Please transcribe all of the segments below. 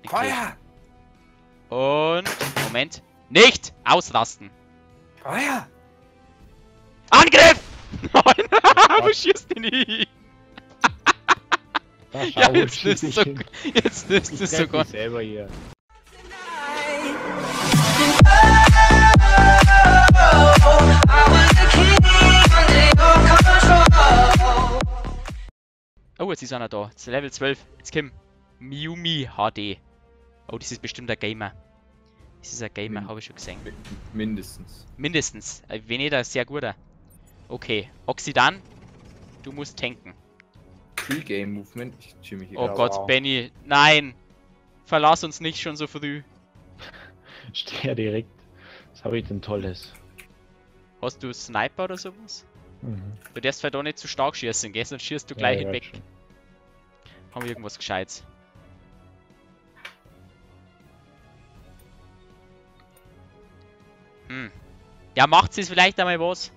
Feuer! Und... Moment. Nicht ausrasten. Feuer! Angriff! Nein! Wo schießt du nie? Ja, jetzt ist es so... Jetzt ist es sogar... selber hier. Oh, jetzt ist einer da. Jetzt Level 12. Jetzt kommt Miumi HD. Oh, das ist bestimmt ein Gamer. Das ist ein Gamer, habe ich schon gesehen. Mindestens. Mindestens. Wenn nicht, ein sehr guter. Okay. Oxidan, du musst tanken. Pre-Game Movement. Ich chill mich hier Oh gerade. Gott, wow. Benny. Nein! Verlass uns nicht schon so früh. Steh ja direkt. Was habe ich denn Tolles? Hast du Sniper oder sowas? Mhm. Du darfst vielleicht auch nicht zu stark schießen, gell? Sonst schießt du gleich Ja, hinweg. schon. Haben wir irgendwas Gescheites? Hm. Ja, macht es vielleicht einmal was?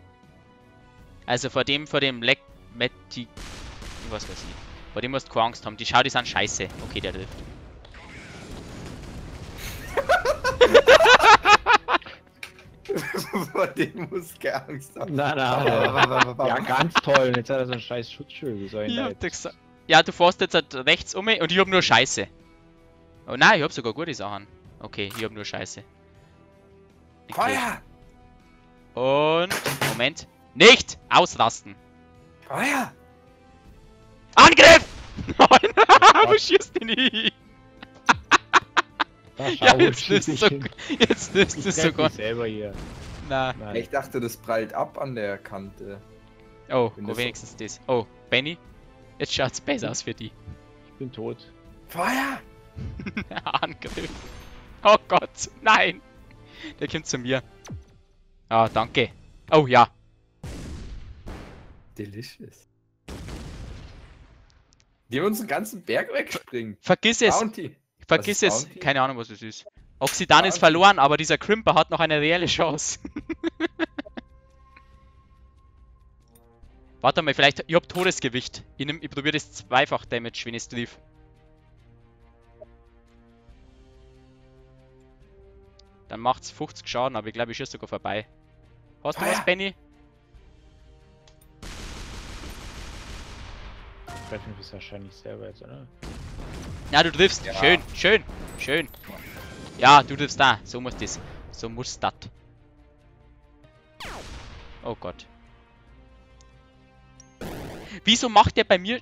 Also vor dem Leck... Metti... Was weiß ich. Vor dem musst du keine Angst haben. Die Schau, die sind scheiße. Okay, der trifft. Vor dem muss keine Angst haben. Nein, ja, ganz toll. Und jetzt hat er so ein scheiß Schutzschild. Wie soll ich Ich denn hab da dir gesagt. Ja, du fährst jetzt halt rechts um und ich hab nur Scheiße. Oh nein, ich hab sogar gute Sachen. Okay, ich hab nur Scheiße. Okay. Feuer! Und... Moment. Nicht ausrasten. Feuer! Angriff! Nein! Wo schießt du nie? Da Ja, schau, jetzt schieß ist ich so... hin. Jetzt ist Ich es treff sogar... mich selber hier. Na. Nein. Ich dachte, das prallt ab an der Kante. Oh, Wenn go das so- wenigstens das. Oh, Benny. Jetzt schaut's besser aus für die. Ich bin tot. Feuer! Angriff. Oh Gott, nein. Der kommt zu mir. Ah, danke. Oh ja. Delicious. Die haben uns einen ganzen Berg wegspringen. Vergiss es. Bounty. Vergiss Was ist es. Bounty? Keine Ahnung, was es ist. Oxidan ist Bounty. verloren, aber dieser Crimper hat noch eine reelle Chance. Warte mal, vielleicht... Ich hab Todesgewicht. Ich probiere das zweifach Damage, wenn ich es triff. Dann macht's 50 Schaden, aber ich glaube, ich schieße sogar vorbei. Hast du Feuer! was, Benny? Treffen wir es wahrscheinlich selber jetzt, oder? Ja, du triffst. Ja. Schön, schön, schön. Ja, du triffst da. So muss das. So muss das. Oh Gott. Wieso macht der bei mir...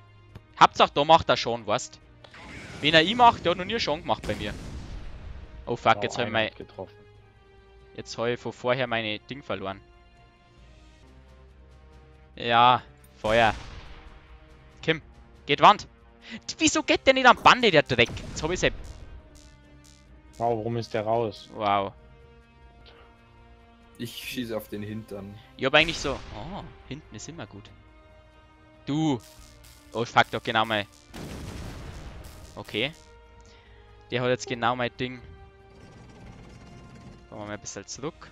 Hauptsache, da macht er schon, weißt? Wenn er ich macht, der hat noch nie schon gemacht bei mir. Oh fuck, Wow, jetzt habe ich einer mein... hat getroffen. Jetzt habe ich von vorher meine Ding verloren. Ja, Feuer. Kim, geht Wand. Wieso geht der nicht am Bande, der Dreck? Jetzt habe ich es. Wow, warum ist der raus? Wow. Ich schieße auf den Hintern. Ich habe eigentlich so... Oh, hinten ist immer gut. Du. Oh, fuck, doch genau mein... Okay. Der hat jetzt genau mein Ding. Kommen wir mal ein bisschen zurück.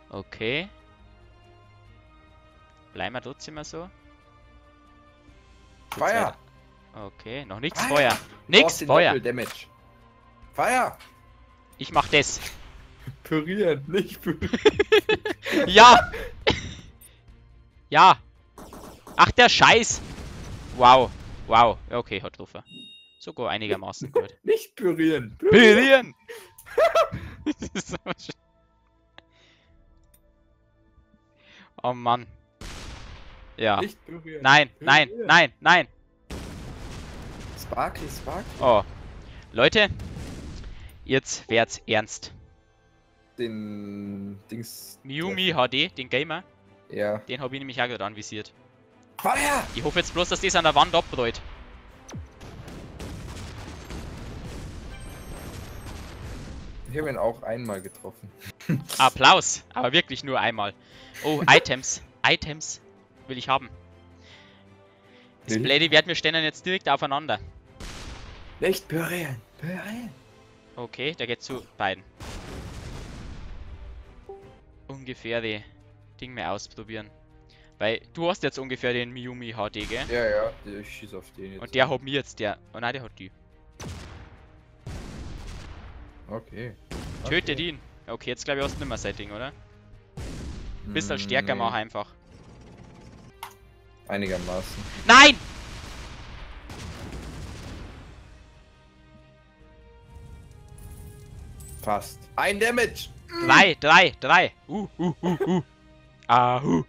Okay. Bleiben wir trotzdem mal so. Feuer! Okay, noch nichts Feuer! Feuer. Nix Feuer. Damage. Feuer! Ich mach das. Pürieren, nicht pürieren. Ja! Ja! Ach, der Scheiß! Wow. Wow. Ja, okay, hat getroffen. Sogar einigermaßen gut. Nicht pürieren. Pürieren! Das ist aber schön. Oh Mann. Ja. Nicht pürieren. Nein, nein, Pürieren. nein, nein. Sparkly, Sparkly. Oh. Leute, jetzt wird's ernst. Den Dings. Miumi HD, den Gamer, Ja. den habe ich nämlich auch gerade anvisiert. Feuer! Ich hoffe jetzt bloß, dass das an der Wand abrollt. Ich habe ihn auch einmal getroffen. Applaus, aber wirklich nur einmal. Oh, Items. Items will ich haben. Das Will? Blöde wird, wir stehen jetzt direkt aufeinander. Nicht pürieren. Pürieren. Okay, der geht zu beiden. Ungefähr die Ding mehr ausprobieren. Weil du hast jetzt ungefähr den Miumi HD, gell? Ja, ja. Ich schieße auf den jetzt. Und der hat mir jetzt der... Oh nein, der hat die. Okay. Tötet ihn. Okay, jetzt glaube ich, hast du nicht mehr Setting, oder? Bist halt stärker, Nee, mach einfach. einigermaßen. Nein! Fast. Ein Damage! 3. Ahu.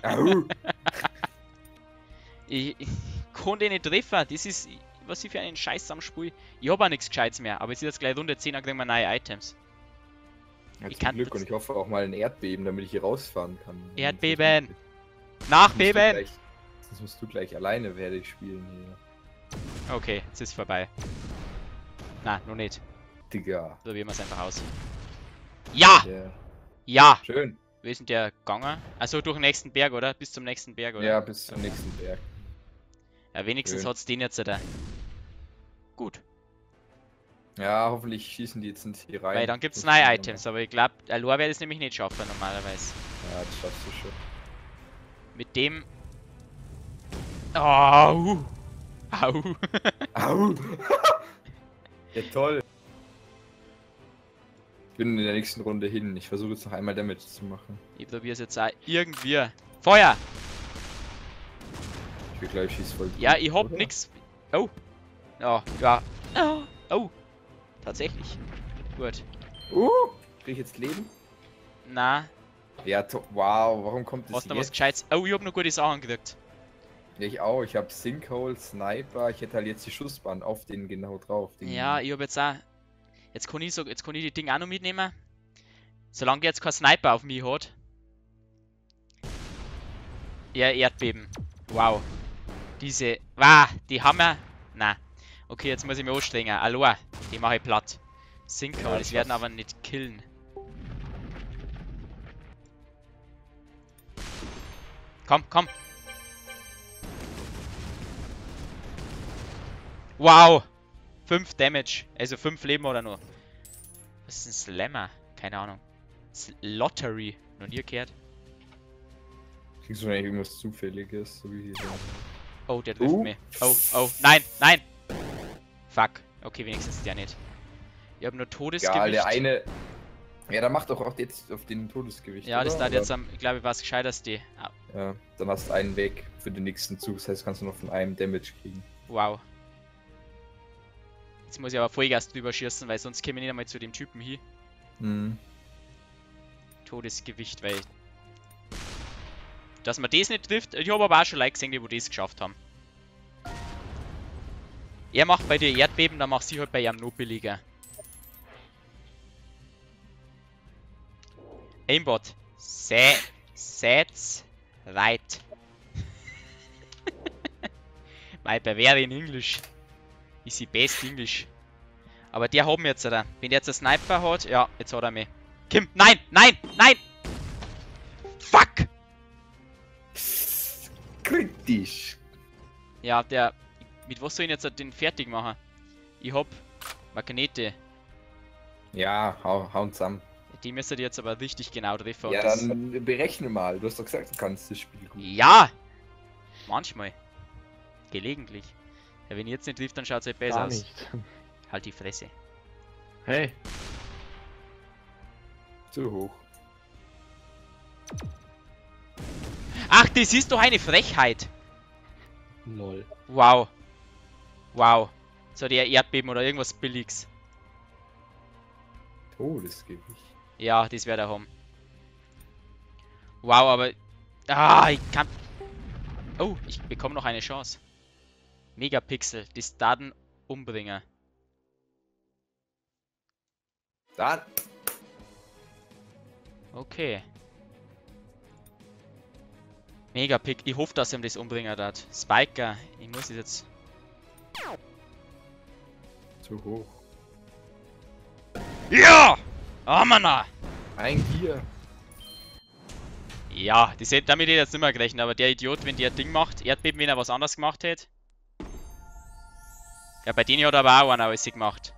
Au. Ich kann den nicht treffen. Das ist, was ich für einen Scheiß am Spiel. Ich habe auch nichts Gescheites mehr, aber es ist jetzt gleich Runde 10, dann kriegen wir neue Items. Ja, Ich zum kann- Glück und ich hoffe auch mal ein Erdbeben, damit ich hier rausfahren kann. Erdbeben! Sonst Nachbeben! musst du gleich alleine werde ich spielen hier. Okay, jetzt ist vorbei. Na, noch nicht. Digga. Probieren wir es einfach aus. Ja! Ja. Ja! Schön. Wo ist denn der gegangen? Also durch den nächsten Berg, oder? Bis zum nächsten Berg, oder? Ja, bis zum nächsten Berg. Ja, wenigstens Schön. hat's den jetzt da. Gut. Ja, hoffentlich schießen die jetzt nicht hier rein. Weil dann gibt's Sonst neue können wir Items, aber ich glaube, Lore wird es nämlich nicht schaffen normalerweise. mal- Ja, das schaffst du schon. Mit dem. Au! Au! Au! Ja, toll. Ich bin in der nächsten Runde hin. Ich versuche jetzt noch einmal Damage zu machen. Ich probiere es jetzt auch irgendwie. Feuer! Ich will gleich schieß voll. Ja, gut, ich hab oder? nix. Oh! Ja, ja. Oh! Oh! Tatsächlich. Gut. Krieg ich jetzt Leben? Na, Ja, wow, warum kommt das hast du noch was jetzt? Gescheites? Oh, ich hab noch gute Sachen gekriegt. Ja, ich auch. Ich hab Sinkhole, Sniper. Ich hätte halt jetzt die Schussbahn auf den genau drauf. Den Ja, ich hab jetzt auch. Jetzt kann ich die Dinge auch noch mitnehmen. Solange jetzt kein Sniper auf mich hat. Ja, Erdbeben. Wow. Diese. Wow, die haben wir. Na. Okay, jetzt muss ich mich anstrengen. Aloha, die mache ich platt. Sinkhole, Ja, das werden schaff's. aber nicht killen. Komm, komm. Wow. 5 Damage. Also 5 Leben oder nur. Was ist ein Slammer? Keine Ahnung. Lottery. Noch nie gehört. Kriegst du eigentlich irgendwas Zufälliges? So wie hier. Oh, der trifft mich. Oh, oh. Nein, nein. Fuck. Okay, wenigstens der nicht. Ich habe nur Todesgewicht. Ja, der eine. Ja, da macht doch auch jetzt auf den Todesgewicht. Ja, das oder? da jetzt am, ich glaube, was gescheiterste. Ah, Ja, dann hast du einen weg für den nächsten Zug. Das heißt, kannst du noch von einem Damage kriegen. wow. Jetzt muss ich aber Vollgas drüber schießen, weil sonst käme ich nicht einmal zu dem Typen hier. Mhm. Todesgewicht, weil. Dass man das nicht trifft. Ich habe aber auch schon Leute gesehen, die wo das geschafft haben. Er macht bei dir Erdbeben, dann macht sie halt bei ihm noch billiger. Aimbot. Sets right. My Bavarian English. Ist die best English. Aber der haben jetzt, oder? Wenn der jetzt einen Sniper hat, ja, jetzt hat er mich. Kim, nein, nein, nein! Fuck! Kritisch. Ja, der. Mit was soll ich jetzt den fertig machen? Ich hab Magnete. Ja, hauen zusammen. Die müsste jetzt aber richtig genau treffen. und Ja, das- dann berechne mal. Du hast doch gesagt, du kannst das Spiel gut. Ja! Manchmal. Gelegentlich. Ja, wenn ich jetzt nicht trifft, dann schaut es halt besser Gar aus. nicht. Halt die Fresse. Hey, Zu hoch. Ach, das ist doch eine Frechheit! lol. Wow. Wow. So der Erdbeben oder irgendwas Billiges. Todesgewicht. Ja, das wäre der Home. Wow, aber. Ah, ich kann. Oh, ich bekomme noch eine Chance. Megapixel, das Datenumbringen. Dann. Okay. Megapixel, ich hoffe, dass er ihm das umbringen hat. Spiker, ich muss es jetzt. Zu hoch. Ja! Amana! Ein Gier. Ja, das hätte damit hätte ich jetzt nicht mehr gerechnet, aber der Idiot, wenn der Ding macht, Erdbeben, wenn er was anderes gemacht hätte. Ja, bei denen hat er aber auch einer alles gemacht.